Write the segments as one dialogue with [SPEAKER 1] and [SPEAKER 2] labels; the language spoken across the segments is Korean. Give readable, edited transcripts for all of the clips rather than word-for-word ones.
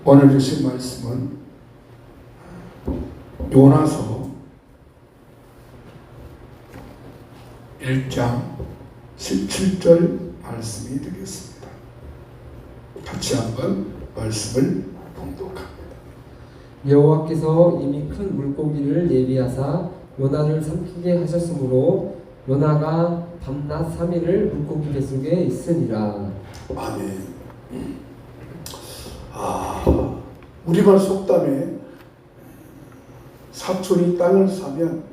[SPEAKER 1] 오늘 주신 말씀은 요나서 1장 17절 말씀이 되겠습니다. 같이 한번 말씀을 봉독합니다.
[SPEAKER 2] 여호와께서 이미 큰 물고기를 예비하사 요나를 삼키게 하셨으므로 요나가 밤낮 3일을 물고기 뱃속에 있으니라.
[SPEAKER 1] 아멘. 우리말 속담에 사촌이 땅을 사면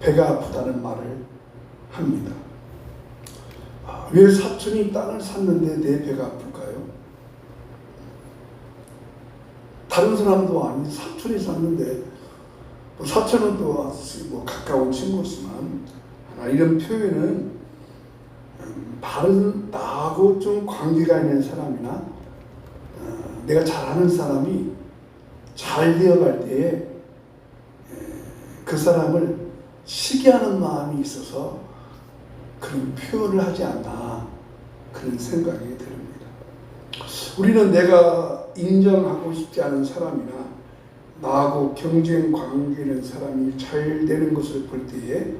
[SPEAKER 1] 배가 아프다는 말을 합니다. 왜 사촌이 땅을 샀는데 내 배가 아플까요? 다른 사람도 아닌 사촌이 샀는데 사촌은 또 가까운 친구지만 이런 표현은 다른 나하고 좀 관계가 있는 사람이나 내가 잘하는 사람이 잘 되어갈 때에 그 사람을 시기하는 마음이 있어서 그런 표현을 하지 않나 그런 생각이 듭니다. 우리는 내가 인정하고 싶지 않은 사람이나 나하고 경쟁 관계 있는 사람이 잘 되는 것을 볼 때에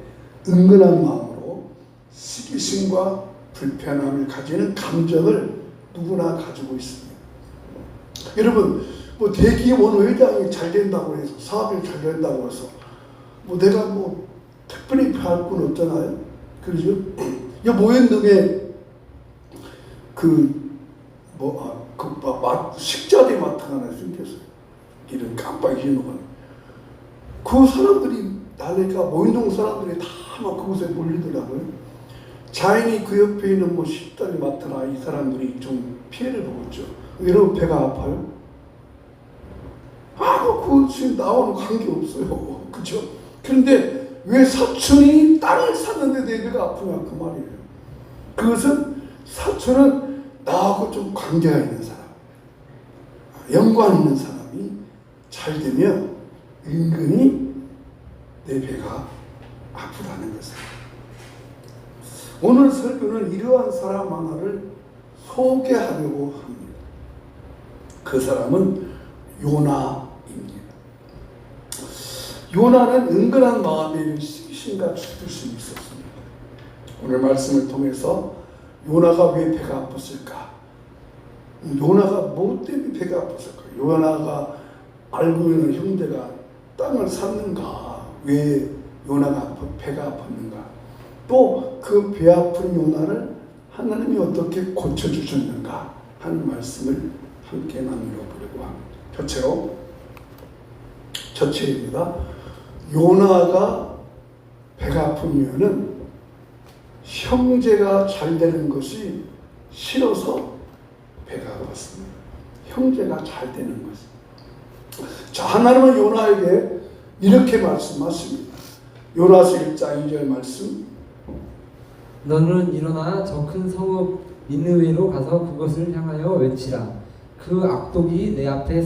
[SPEAKER 1] 은근한 마음으로 시기심과 불편함을 가지는 감정을 누구나 가지고 있습니다. 여러분, 대기업 어느 회장이 잘 된다고 해서 사업이 잘 된다고 해서 내가 특별히 할 건 없잖아요. 그러죠? 모현동에 식자재 마트가 하나 생겼어요. 이런 깜빡이는 그 사람들이 나니까 모현동 사람들이 다 막 그곳에 몰리더라고요. 자연히 그 옆에 있는 식자재 마트나 이 사람들이 좀 피해를 보겠죠. 여러분 배가 아파요? 그거 지금 나와는 관계없어요. 그죠? 그런데 왜 사촌이 땅을 샀는데 내 배가 아프냐 그 말이에요. 그것은 사촌은 나하고 좀 관계가 있는 사람, 연관 있는 사람이 잘 되면 은근히 내 배가 아프다는 것입니다. 오늘 설교는 이러한 사람 하나를 소개하려고 합니다. 그 사람은 요나입니다. 요나는 은근한 마음에 시기심과 주술심이 있었습니다. 오늘 말씀을 통해서 요나가 왜 배가 아팠을까? 요나가 뭐 때문에 배가 아팠을까? 요나가 알고 있는 형제가 땅을 샀는가? 왜 요나가 배가 아팠는가? 또 그 배 아픈 요나를 하나님이 어떻게 고쳐주셨는가 하는 말씀을 함께 나누려 보려고 합니다. 첫째입니다. 요나가 배가 아픈 이유는 형제가 잘 되는 것이 싫어서 배가 아팠습니다. 형제가 잘 되는 것. 자, 하나님은 요나에게 이렇게 말씀하십니다. 요나서 1장 2절 말씀.
[SPEAKER 2] 너는 일어나 저 큰 성읍 니느웨로 가서 그것을 향하여 외치라. 그 악독이 내 앞에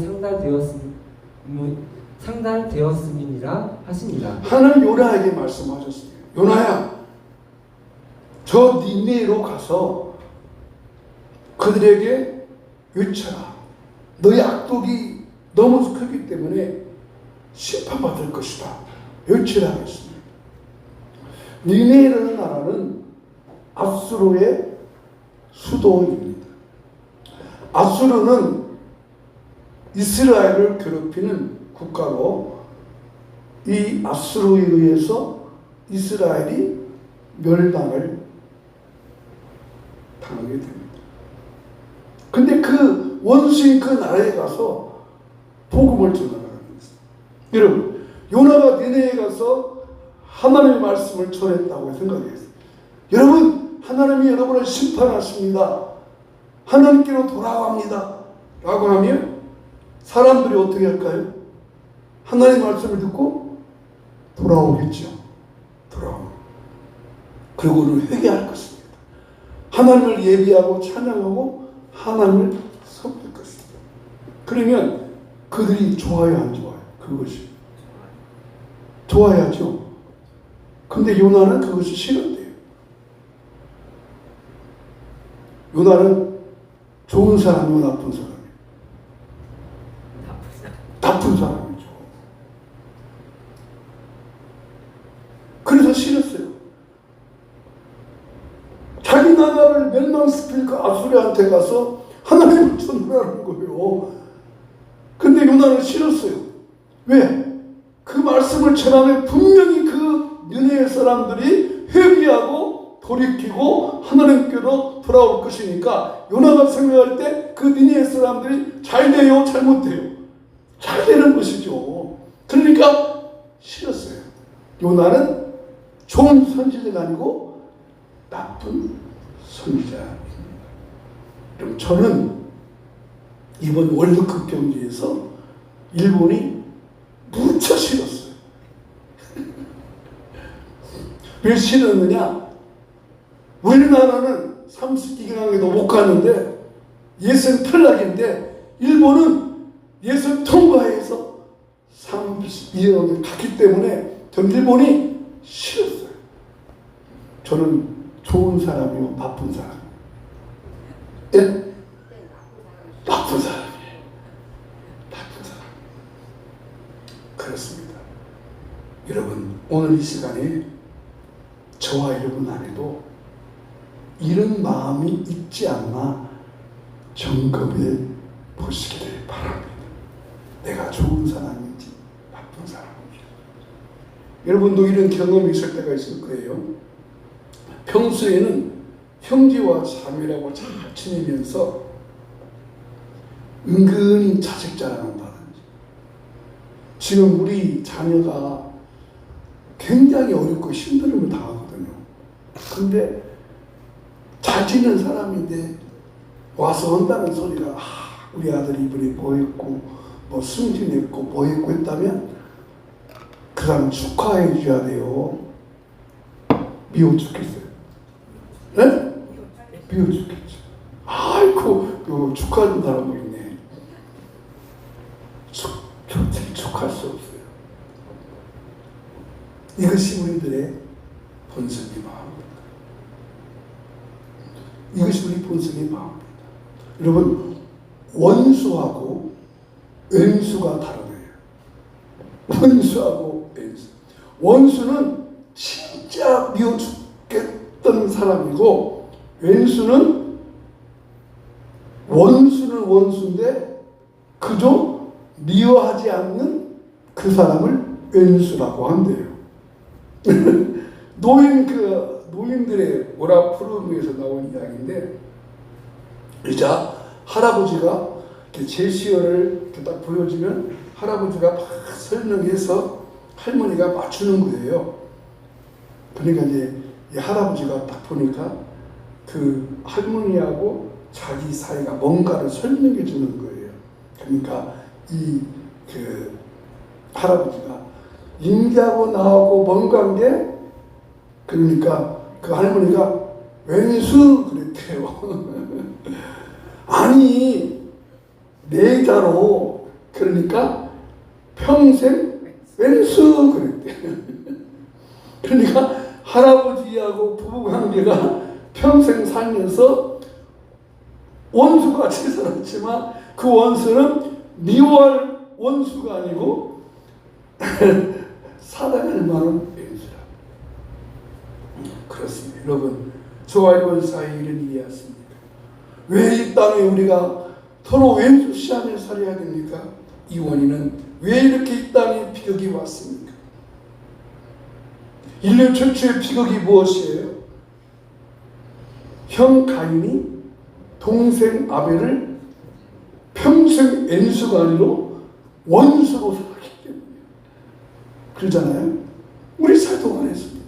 [SPEAKER 2] 상달되었음이니라 하시니라.
[SPEAKER 1] 하나님 요나에게 말씀하셨습니다. 요나야, 저 니느웨로 가서 그들에게 외쳐라. 너의 악독이 너무 크기 때문에 심판받을 것이다. 외치라 했습니다. 니느웨라는 나라는 아수르의 수도입니다. 아수르는 이스라엘을 괴롭히는 국가로 이 아수르에 의해서 이스라엘이 멸망을 당하게 됩니다. 근데 그 원수인 그 나라에 가서 복음을 전하라는 것입니다. 여러분, 요나가 니느웨에 가서 하나님의 말씀을 전했다고 생각했어요. 여러분, 하나님이 여러분을 심판하십니다. 하나님께로 돌아갑니다. 라고 하면 사람들이 어떻게 할까요? 하나님의 말씀을 듣고 돌아오겠죠. 그리고는 회개할 것입니다. 하나님을 예비하고 찬양하고 하나님을 섬길 것입니다. 그러면 그들이 좋아요, 안 좋아요? 그것이 좋아야죠. 근데 요나는 그것이 싫은데요. 요나는 좋은 사람이고 나쁜 사람이에요. 나쁜 사람이죠. 그래서 싫었어요. 자기 나라를 멸망시킬 그 아수르한테 가서 하나님을 전하라는 거예요. 근데 요나는 싫었어요. 왜? 그 말씀을 전하면 분명히 그 느헤의 사람들이 회개하고 돌이키고 하나님께로 돌아올 것이니까 요나가 생각할 때 그 느헤의 사람들이 잘 돼요, 잘못돼요? 잘 되는 것이죠. 그러니까 싫었어요. 요나는 좋은 선지자가 아니고 나쁜 선지자입니다. 그럼 저는 이번 월드컵 경기에서 일본이 무척 싫었어요. 왜 싫었느냐? 우리나라는 30기강에도 못 갔는데 예선 탈락인데 일본은 예선 통과해서 32강에 갔기 때문에 전 일본이 싫었어요. 저는 좋은 사람이요, 나쁜 사람? 예? 나쁜 사람이에요. 나쁜 사람. 그렇습니다. 여러분, 오늘 이 시간에 저와 여러분 안에도 이런 마음이 있지 않나 점검해 보시기를 바랍니다. 내가 좋은 사람인지 나쁜 사람인지. 여러분도 이런 경험이 있을 때가 있을 거예요. 평소에는 형제와 자매라고 잘 지내면서 은근히 자식 자랑한다든지, 지금 우리 자녀가 굉장히 어렵고 힘듦을 당하거든요. 근데 잘 지낸 사람인데 와서 한다는 소리가 우리 아들이 이번에 뭐 했고 뭐 승진했고 뭐 했고 했다면 그 사람 축하해 줘야 돼요. 미워 죽겠어요. 네? 미워 죽겠죠. 아이고 축하해준 사람도 있네. 축하할 수 없어요. 이것이 우리들의 본성의 마음입니다. 이것이 우리 본성의 마음입니다. 여러분, 원수하고 왼수가 다르네요. 원수하고 왼수. 원수는 진짜 미워 죽겠던 사람이고, 왼수는 원수인데 그저 미워하지 않는 그 사람을 왼수라고 한대요. 노인들의 오라프름에서 나온 이야기인데, 이자 할아버지가 제시어를 딱 보여주면 할아버지가 막 설명해서 할머니가 맞추는 거예요. 그러니까 이제 이 할아버지가 딱 보니까 그 할머니하고 자기 사이가 뭔가를 설명해 주는 거예요. 그러니까 그 할아버지가 인자하고 나하고 뭔 관계? 그러니까 그 할머니가 왼수 그랬대요. 아니 내자로 그러니까 평생 왼수 그랬대요. 그러니까 할아버지하고 부부관계가 평생 살면서 원수같이 살았지만 그 원수는 미워할 원수가 아니고 사랑할 만한 왼수라. 그렇습니다. 여러분, 저와 여러분 사이에 이런 일이 왔습니까? 왜 이 땅에 우리가 서로 왼수시하며 살아야 됩니까? 이 원인은 왜 이렇게 이 땅에 비극이 왔습니까? 인류 최초의 비극이 무엇이에요? 형 가인이 동생 아벨을 평생 왼수가 아니라 원수로 살았기 때문에 그러잖아요. 우리 사도가 했습니다.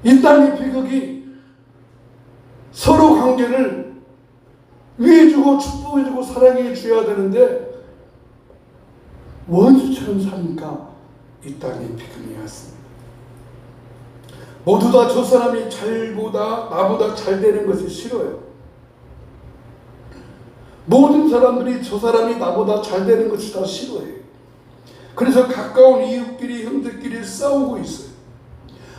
[SPEAKER 1] 이 땅의 비극이 서로 관계를 위해주고 축복해주고 사랑해줘야 되는데 원수처럼 사니까 이 땅의 비극이 왔습니다. 모두 다 저 사람이 나보다 잘 되는 것이 싫어요. 모든 사람들이 저 사람이 나보다 잘 되는 것이 다 싫어해요. 그래서 가까운 이웃끼리 형제끼리 싸우고 있어요.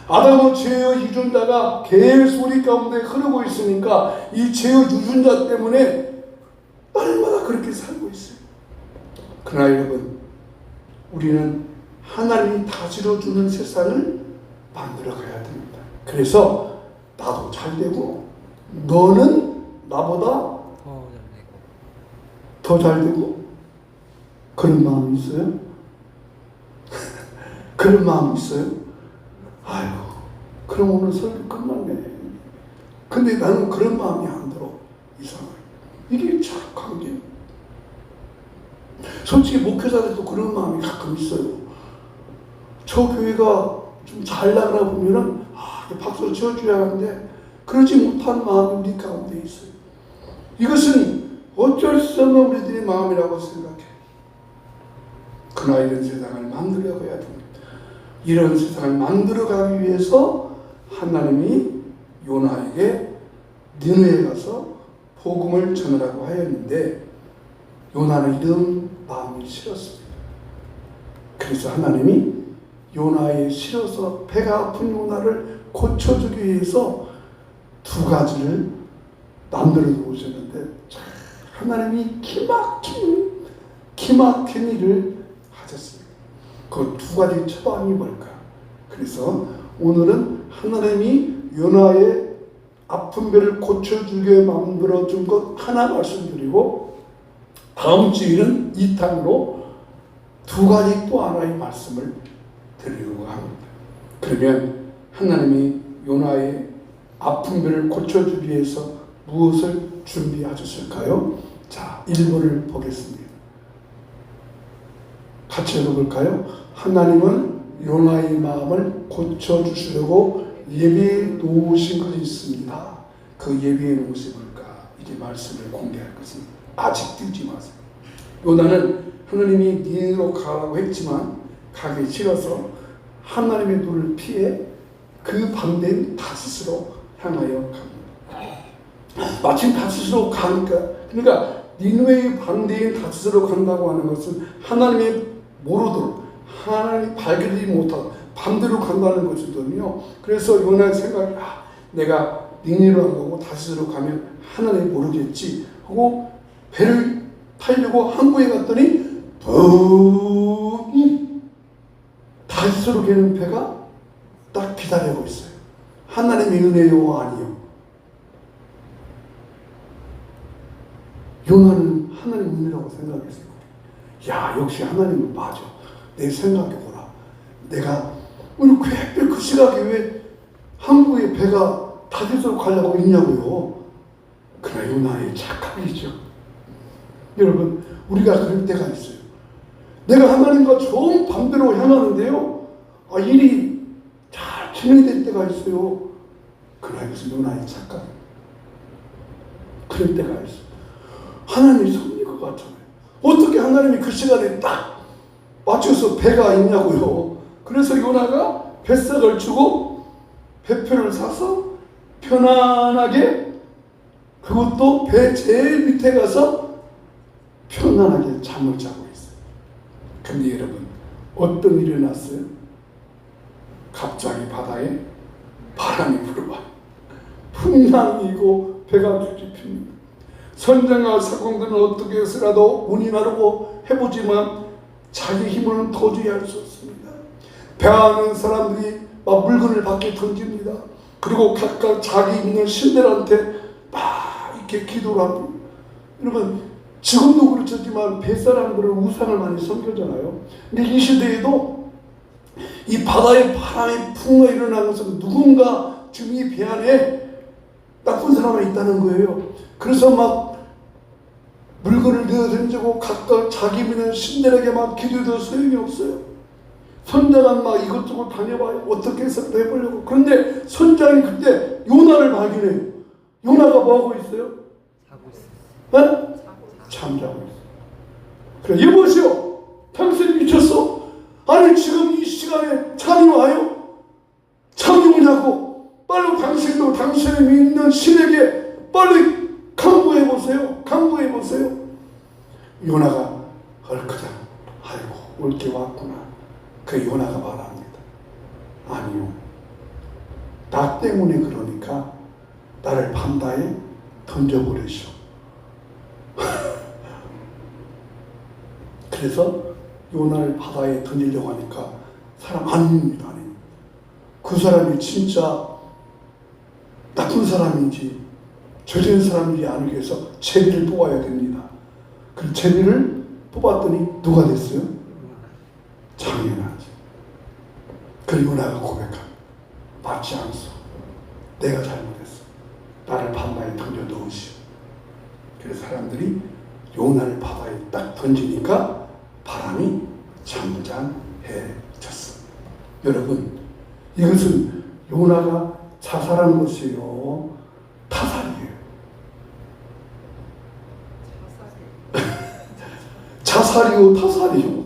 [SPEAKER 1] 아담은 죄의 유전자가 계속 우리 가운데 흐르고 있으니까 이 죄의 유전자 때문에 날마다 그렇게 살고 있어요. 그러나 여러분, 우리는 하나님이 다스려주는 세상을 만들어 가야 됩니다. 그래서 나도 잘 되고 너는 나보다 더 잘 되고 그런 마음이 있어요? 그런 마음이 있어요? 아이고 그럼 오늘 설교 끝났네. 근데 나는 그런 마음이 안 들어. 이상하게. 이게 참 관계. 솔직히 목회자들도 그런 마음이 가끔 있어요. 저 교회가 좀 잘 나가나 보면은 박수 쳐줘야 하는데 그러지 못한 마음이 우리 가운데 있어요. 이것은 어쩔 수 없는 우리들의 마음이라고 생각해. 그러나 이런 세상을 만들어 가야 됩니다. 이런 세상을 만들어 가기 위해서 하나님이 요나에게 니느웨에 가서 복음을 전하라고 하였는데 요나는 이런 마음이 싫었습니다. 그래서 하나님이 요나에 싫어서 배가 아픈 요나를 고쳐주기 위해서 두 가지를 만들어 놓으셨는데 하나님이 기막힌 일을 하셨습니다. 그 두 가지 처방이 뭘까? 그래서 오늘은 하나님이 요나의 아픈 배를 고쳐주게 만들어준 것 하나 말씀드리고 다음 주에는 2탄으로 두 가지 또 하나의 말씀을 드리려고 합니다. 그러면 하나님이 요나의 아픈 배를 고쳐주기 위해서 무엇을 준비하셨을까요? 자, 1번을 보겠습니다. 같이 읽어볼까요? 하나님은 요나의 마음을 고쳐주시려고 예비해 놓으신 것이 있습니다. 그 예비해 놓으신 뭘까? 이제 말씀을 공개할 것입니다. 아직 뛰지 마세요. 요나는 하나님이 니느웨로 가라고 했지만 가기 싫어서 하나님의 눈을 피해 그 반대인 다시스로 향하여 갑니다. 마침 다시스로 가니까 그러니까 니느웨의 반대인 다시스로 간다고 하는 것은 하나님의 모르도록 하나님이 발견하지 못하고 반대로 간다는 것이거든요. 그래서 요나의 생각이 내가 니느웨로 안 가고 다시스로 가면 하나님이 모르겠지 하고 배를 타려고 항구에 갔더니 다시스로 가는 배가 딱 기다리고 있어요. 하나님의 은혜요 아니요? 요나는 하나님의 은혜라고 생각했어요. 야 역시 하나님은 맞아. 내 생각해보라. 내가 오늘 그 시각에 왜 항구에 배가 다시스로 가려고 있냐고요. 그러나 요나의 착각이죠. 여러분 우리가 그럴 때가 있어요. 내가 하나님과 정 반대로 향하는데요. 일이 잘 진행될 때가 있어요. 그러나 이것은 요나의 착각입니다. 그럴 때가 있어요. 하나님이 섭리인 것 같잖아요. 어떻게 하나님이 그 시간에 딱 맞춰서 배가 있냐고요. 그래서 요나가 뱃삭을 주고 배표를 사서 편안하게 그것도 배 제일 밑에 가서 편안하게 잠을 자고 있어요. 근데 여러분 어떤 일이 났어요? 갑자기 바다에 바람이 불어와요. 풍랑이고 배가 뒤집힙니다. 선장과 사공들은 어떻게 해서라도 운이 나르고 해보지만 자기 힘으로는 도저히 할 수 없습니다. 배 안에 사람들이 막 물건을 밖에 던집니다. 그리고 각각 자기 있는 신들한테 막 이렇게 기도를 합니다. 여러분 지금도 그렇지만 뱃사람들은 우상을 많이 섬기잖아요. 근데 이 시대에도 이 바다에 바람이 풍어 일어나는 것은 누군가 지금 이 배 안에 나쁜 사람이 있다는 거예요. 그래서 막 물건을 내어 던지고 각각 자기 믿는 신들에게 막 기도해도 소용이 없어요. 선장은 막 이것저것 다녀봐요. 어떻게 해서 해보려고. 그런데 선장이 그때 요나를 발견해요. 요나가 뭐하고 있어요?
[SPEAKER 2] 자고 있어요.
[SPEAKER 1] 네? 잠자고 있어요. 그래, 여보시오. 당신 미쳤어? 아니 지금 이 시간에 잠이 와요? 잠이 오냐고. 빨리 당신도 당신이 믿는 신에게 빨리 강구해보세요. 강구해보세요. 요나가 헐크장 아이고 올 게 왔구나. 그 요나가 말합니다. 아니요. 나 때문에 그러니까 나를 바다에 던져버리시오. 그래서 요나를 바다에 던지려고 하니까 사람 아닙니다. 아닙니다. 그 사람이 진짜 나쁜 사람인지 죄진 사람인지 알기 위해서 제비를 뽑아야 됩니다. 그 제비를 뽑았더니 누가 됐어요? 장애나지. 그리고 나가 고백합니다. 맞지 않소. 내가 잘못했어. 나를 바다에 던져 넣으시오. 그래서 사람들이 요나를 바다에 딱 던지니까 바람이 잠잠해졌어. 여러분, 이것은 요나가 자살한 것이요, 타살이에요. 자살이요, 타살이요.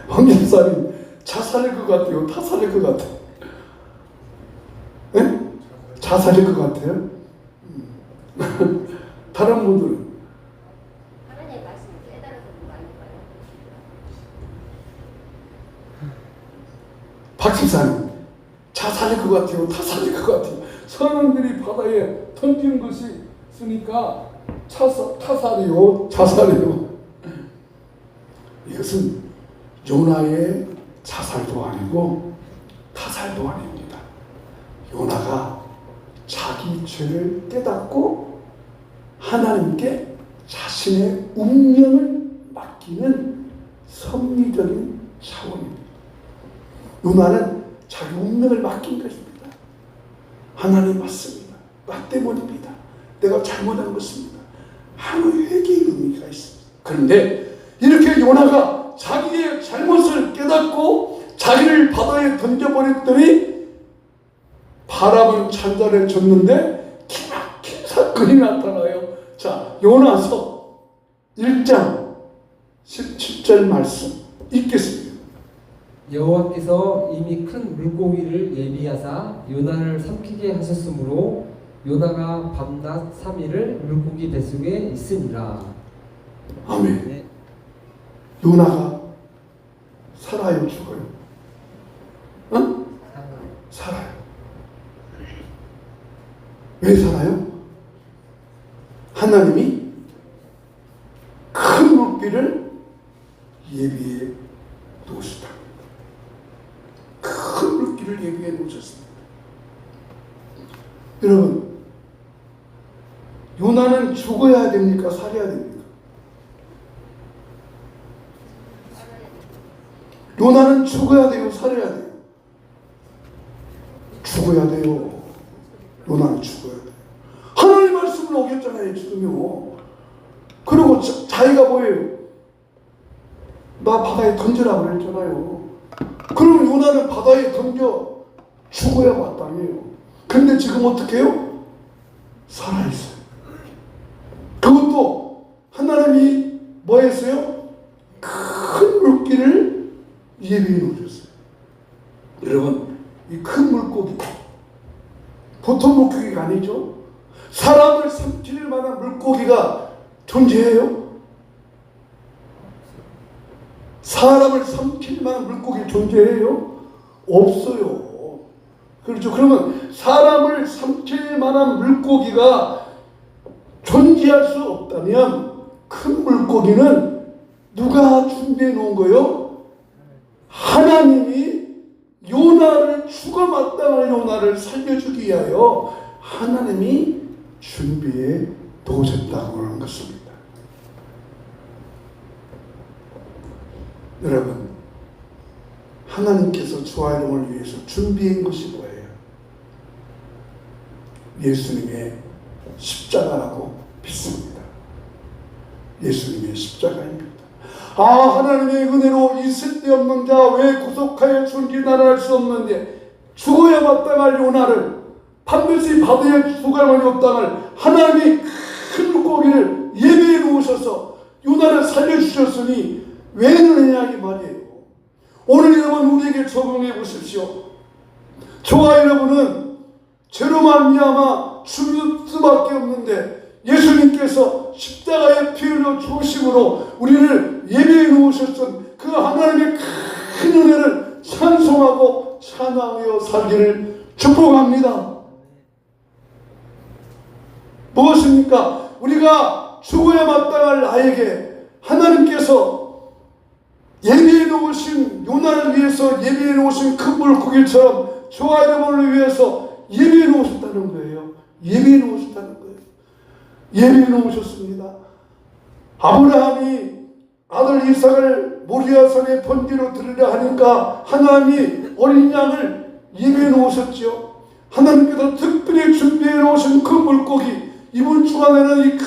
[SPEAKER 1] 황집사님, 자살일 것 같아요, 타살일 것 같아요? 네? 자살일 것 같아요? 다른 분들은?
[SPEAKER 3] 하나님의 말씀을 깨달아서 그런 거 아닐까요?
[SPEAKER 1] 박집사님, 자살일 것 같아요, 타살일 것 같아요? 선원들이 바다에 던진 것이 있으니까 타살이요, 자살이요. 이것은 요나의 자살도 아니고 타살도 아닙니다. 요나가 자기 죄를 깨닫고 하나님께 자신의 운명을 맡기는 섭리적인 차원입니다. 요나는 자기 운명을 맡긴 것입니다. 하나님 맞습니다. 나 때문입니다. 내가 잘못한 것입니다. 하는 회개의 의미가 있습니다. 그런데 이렇게 요나가 자기의 잘못을 깨닫고 자기를 바다에 던져버렸더니 바람은 잔잔해졌는데 기막힌 사건이 나타나요. 자, 요나서 1장 17절 말씀 읽겠습니다.
[SPEAKER 2] 여호와께서 이미 큰 물고기를 예비하사 요나를 삼키게 하셨으므로 요나가 밤낮 3일을 물고기 뱃속에 있으니라.
[SPEAKER 1] 아멘.
[SPEAKER 2] 네.
[SPEAKER 1] 요나가 살아요, 죽어요? 어? 살아요. 왜 살아요? 하나님이 큰 물기를 예비해 놓으셨다. 큰 물기를 예비해 놓으셨습니다. 여러분, 요나는 죽어야 됩니까? 살아야 됩니까? 요나는 죽어야 돼요? 살아야 돼요? 죽어야 돼요. 요나는 죽어야 돼요. 하나님 말씀을 어겼잖아요, 지금요. 그리고 자기가 뭐예요? 나 바다에 던지라고 그랬잖아요. 그럼 요나는 바다에 던져 죽어야 마땅해요. 근데 지금 어떻게 해요? 살아있어요. 그것도 하나님이 뭐 했어요? 큰 물기를 예비해 놓으셨어요. 여러분, 이 큰 물고기, 보통 물고기가 아니죠. 사람을 삼킬 만한 물고기가 존재해요? 사람을 삼킬 만한 물고기 존재해요? 없어요. 그렇죠. 그러면 사람을 삼킬 만한 물고기가 존재할 수 없다면 큰 물고기는 누가 준비해 놓은 거예요? 하나님이 요나를 죽어 마땅할 요나를 살려주기 위하여 하나님이 준비해 놓으셨다고 하는 것입니다. 여러분, 하나님께서 주와 여러분을 위해서 준비한 것이 뭐예요? 예수님의 십자가라고 믿습니다. 예수님의 십자가입니다. 하나님의 은혜로 이 쓸데없는 자 왜 구속하여 준지 나를 알 수 없는데 죽어야 마땅할 요나를 반드시 바다에 죽어야만 마땅할 하나님이 큰 물고기를 예비해 놓으셔서 요나를 살려주셨으니 왜 그러냐 이 말이에요. 오늘 여러분 우리에게 적용해 보십시오. 저와 여러분은 죄로 말미암아 죽을 수밖에 없는데 예수님께서 십자가에 피 흘려 죽으심으로 우리를 예비해 놓으셨던 그 하나님의 큰 은혜를 찬송하고 찬양하여 살기를 축복합니다. 무엇입니까? 우리가 죽어야 마땅할 나에게 하나님께서 예비해 놓으신 요나를 위해서 예비해 놓으신 큰 물고기처럼 저와 여러분을 위해서 예비해 놓으셨다는 거예요. 예비해 놓으셨다는 거예요. 예비해 놓으셨습니다. 아브라함이 아들 이삭을 모리아산의 번제로 드리려 하니까 하나님이 어린 양을 예비해 놓으셨죠. 하나님께서 특별히 준비해 놓으신 큰 물고기, 이번 주간에는 이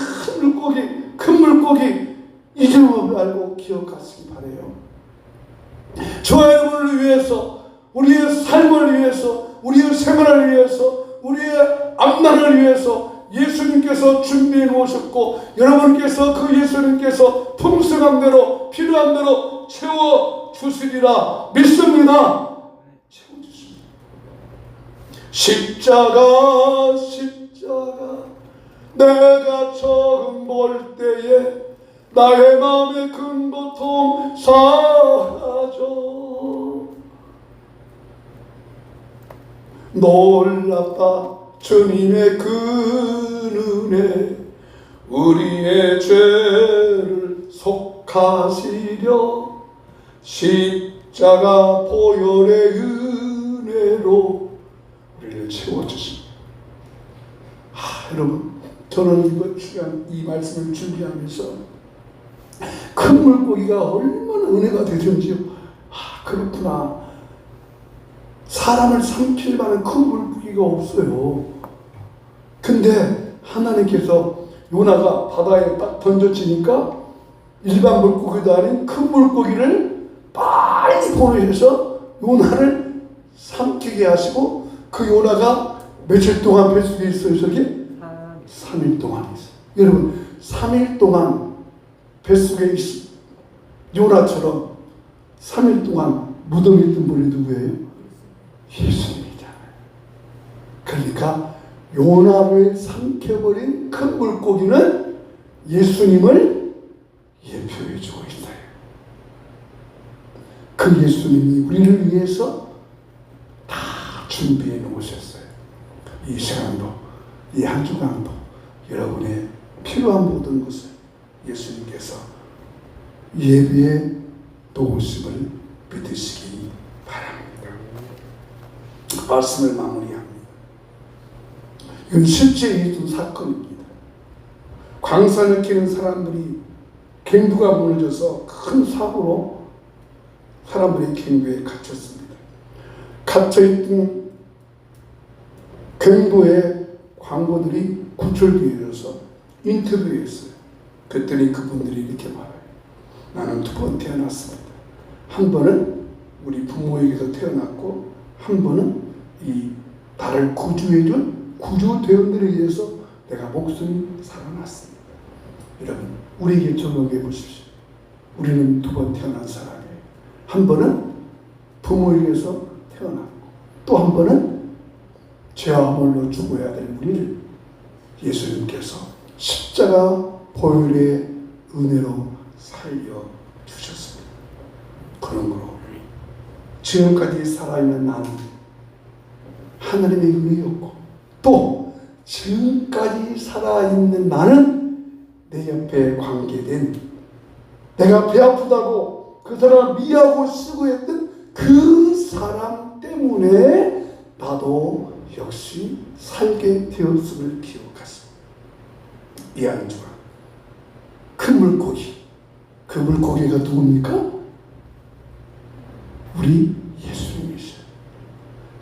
[SPEAKER 1] 큰 물고기 이름을 알고 기억하시기 바라요. 저와 여러분을 위해서, 우리의 삶을 위해서, 우리의 생활을 위해서, 우리의 앞날을 위해서 예수님께서 준비해 놓으셨고, 여러분께서 그 예수님께서 풍성한 대로 필요한 대로 채워주시리라 믿습니다. 채워주십니다. 십자가 내가 처음 볼 때에 나의 마음의 큰 고통 사라져. 놀랍다 주님의 그 은혜, 우리의 죄를 속하시려 십자가 보혈의 은혜로 우리를 채워주십니다. 여러분, 저는 이번 시간 이 말씀을 준비하면서 큰 물고기가 얼마나 은혜가 되든지요. 그렇구나. 사람을 삼킬 만한 큰 물고기가 없어요. 근데 하나님께서 요나가 바다에 딱 던져지니까 일반 물고기도 아닌 큰 물고기를 빨리 보내셔서 요나를 삼키게 하시고, 그 요나가 며칠 동안 뱃속에 있어요? 저기 3일 동안 있어요. 여러분, 3일 동안 뱃속에 요나처럼 3일 동안 무덤에 있던 분이 누구예요? 예수님이잖아요. 그러니까 요나를 삼켜버린 큰 물고기는 예수님을 예표해주고 있어요. 그 예수님이 우리를 위해서 다 준비해 놓으셨어요. 이 시간도, 이 한 주간도 여러분의 필요한 모든 것을 예수님께서 예비해 놓으심을 믿으시기 바랍니다. 말씀을 마무리합니다. 이건 실제 있던 사건입니다. 광산을 캐는 사람들이 갱도가 무너져서 큰 사고로 사람들이 갱도에 갇혔습니다. 갇혀있던 갱도의 광부들이 구출기에 이르러서 인터뷰했어요. 그랬더니 그분들이 이렇게 말해요. 나는 두 번 태어났습니다. 한 번은 우리 부모에게서 태어났고, 한 번은 이 나를 구주해준 구주대원들에 의해서 내가 목숨이 살아났습니다. 여러분, 우리에게 적용해 보십시오. 우리는 두 번 태어난 사람이에요. 한 번은 부모에게서 태어났고, 또 한 번은 죄와 허물로 죽어야 될 우리를 예수님께서 십자가 보혈의 은혜로 살려주셨습니다. 그러므로 지금까지 살아있는 나는 하나님의 은혜였고, 또 지금까지 살아있는 나는 내 옆에 관계된, 내가 배 아프다고 그 사람 미워하고 수고했던 그 사람 때문에 나도 역시 살게 되었음을 기억하십니다. 이 한 주간 큰 물고기, 그 물고기가 누굽니까? 우리 예수님이시죠.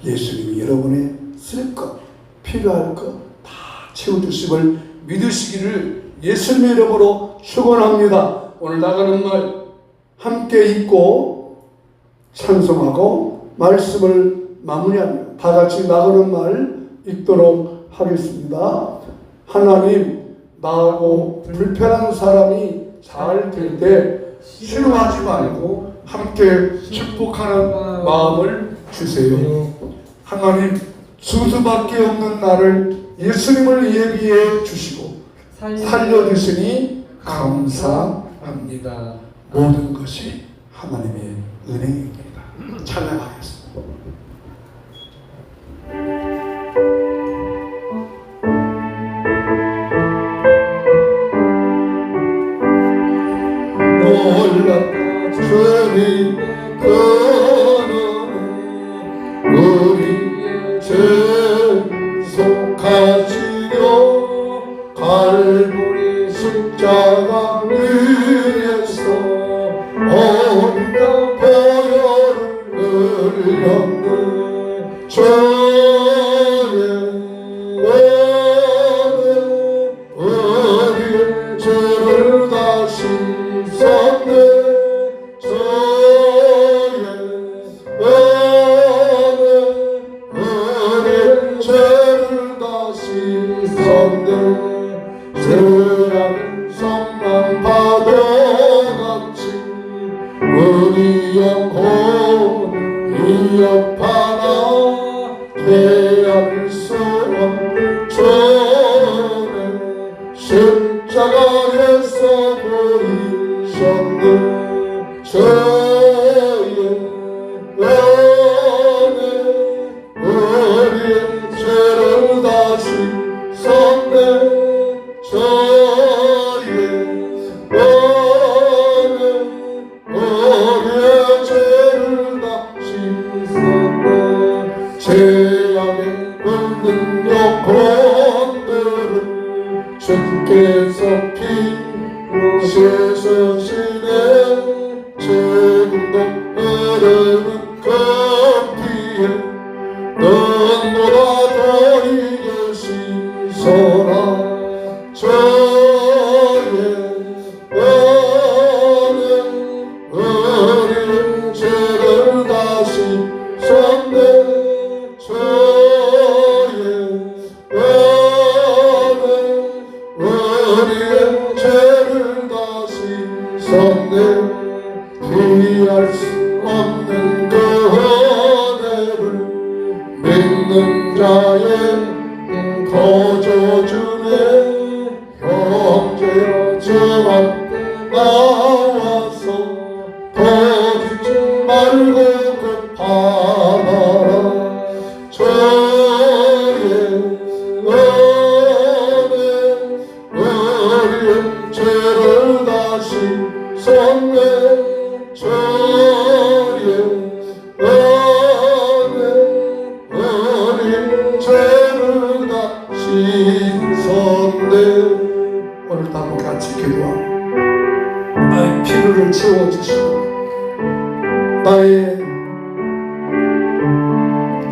[SPEAKER 1] 예수님이 여러분의 쓸 것, 필요할 것 다 채워주심을 믿으시기를 예수님의 이름으로 축원합니다. 오늘 나가는 말 함께 읽고 찬송하고 말씀을 마무리합니다. 다 같이 나가는 말 읽도록 하겠습니다. 하나님, 나하고 불편한 사람이 잘 될 때 싫어하지 말고 함께 축복하는 마음을 주세요. 하나님, 수수밖에 없는 나를 예수님을 예비해 주시고 살려주시니 감사합니다. 모든 것이 하나님의 은혜입니다. 찬양하겠습니다. 놀랍다
[SPEAKER 4] 주님 그는 우리의 죄 속하시려 갈보리 십자가 위에서 어린양 보혈을 흘렸네. 저의 우리의 죄를 다시 씻었네. 저의 우리의 죄를 다시 씻었네. 죄악은 성난 파도같이 우리 영혼 위협하나 헤아릴 수 없는 죄는 십자가에서 보이셨네. 죄의 우리의 죄를 다시 씻었네. 저의 우리의 죄를 다 씻었네. 죄악에 물든 영혼들을 주께서 피로 씻으시네. 지금도 흐르는 그 피에 눈보다 더 이게 씻어라. 저의 우리의 죄를 다시 씻었네. 저의 우리의 죄를 다시 씻었네. 피할 수 없는 그 은혜를 믿는 자의 거저주네. 형제여 저 앞에 나와서 거짓지 말고 급하라. 저의 우리의 죄를 다시 씻었네. 저의 우리의 죄를 다 씻었네.
[SPEAKER 1] 오늘 다 같이 기도하고 나의 피로를 채워주시고 나의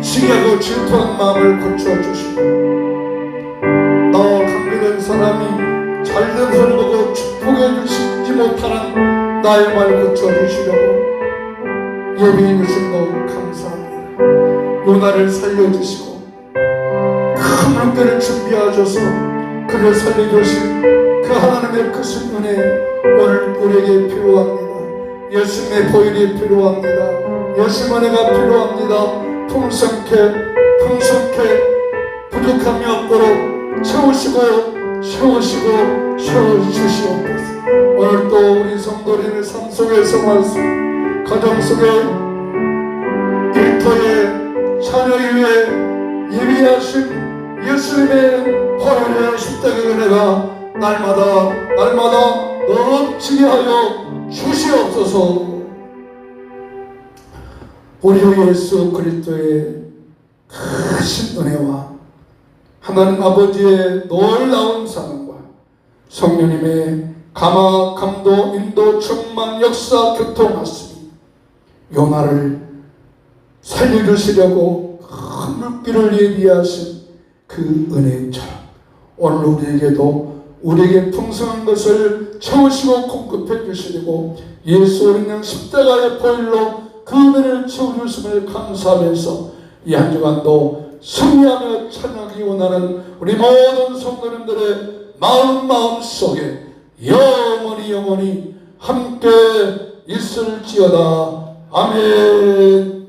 [SPEAKER 1] 시기하고 질투한 마음을 고쳐주시고 나와 관계된 사람이 잘된 손을 보고 축복해 주시지 못하는 나의 말 고쳐주시려고 예비해 주신 것 감사합니다. 요나를 살려주시고 큰 물결을 준비하셔서 그를 살려주신 그 하나님의 크신 은혜 오늘 우리에게 필요합니다. 예수님의 보혈이 필요합니다. 예수님 은혜가 필요합니다. 풍성케 부족함이 없도록 채우시고 채워주시옵소서. 오늘 또 우리 성도들의 삶 속에서 말씀 가정 속에 일터에 자녀 위에 예비하신 예수님의 보혈의 십자가의 은혜가 날마다 넘치게 하여 주시옵소서. 우리 예수 그리스도의 크신 은혜와 하나님 아버지의 놀라운 사랑과 성령님의 감화, 감도, 인도, 충만, 역사, 교통하심이 요나를 살려주시려고 큰 물길을 예비하신 그 은혜처럼 오늘 우리에게도 우리에게 풍성한 것을 채우시고 공급해 주시려고 예수 어린 십자가의 보혈로 그 은혜를 채워주심을 감사하면서 이 한 주간도 승리하며 찬양하기 원하는 우리 모든 성도님들의 마음속에 영원히 함께 있을지어다. 아멘.